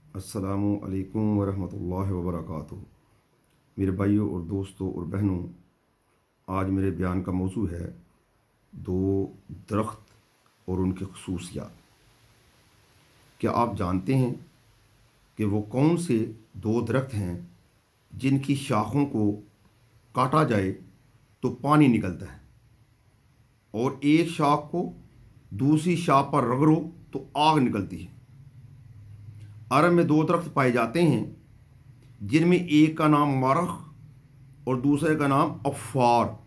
अस्सलामु अलैकुम वरहमतुल्लाहि वबरकातुहू। मेरे भाइयों और दोस्तों और बहनों, आज मेरे बयान का मौजू है दो दरख्त और उनकी खसूसियात। क्या आप जानते हैं कि वो कौन से दो दरख्त हैं जिनकी शाखों को काटा जाए तो पानी निकलता है, और एक शाख को दूसरी शाख पर रगड़ो तो आग निकलती है। अरब में दो दरख्त पाए जाते हैं जिनमें एक का नाम मरख और दूसरे का नाम अफ़ार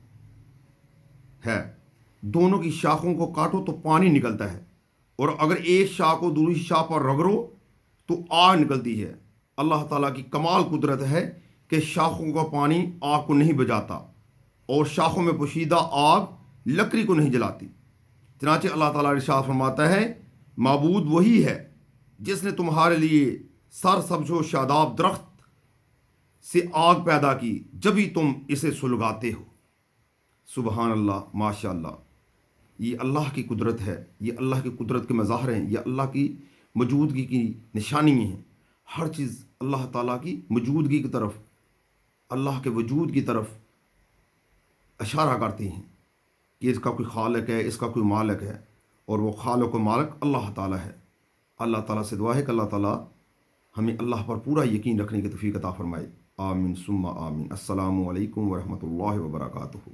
है। दोनों की शाखों को काटो तो पानी निकलता है, और अगर एक शाख को दूसरी शाख पर रगड़ो तो आग निकलती है। अल्लाह ताला की कमाल कुदरत है कि शाखों का पानी आग को नहीं बुझाता और शाखों में पोशीदा आग लकड़ी को नहीं जलाती। चनाचे अल्लाह ताला इरशाद फरमाता है, माबूद वही है जिसने तुम्हारे लिए सर सब्ज़ो शादाब दरख्त से आग पैदा की जब भी तुम इसे सुलगाते हो। सुबहान अल्लाह, माशा अल्लाह। ये अल्लाह की कुदरत है, ये अल्लाह की कुदरत के मज़ाहर हैं, ये अल्लाह की मौजूदगी की निशानी हैं। हर चीज़ अल्लाह ताला की मौजूदगी की तरफ, अल्लाह के वजूद की तरफ इशारा करती हैं कि इसका कोई खालिक है, इसका कोई मालिक है, और वो खालिक व मालिक अल्लाह ताला है। अल्लाह ताला से दुआ है कि अल्लाह ताला हमें अल्लाह पर पूरा यकीन रखने की तौफीक अता फरमाए। आमीन सुम्मा आमीन। अस्सलामु अलैकुम वरहमतुल्लाहि वबरकातुहू।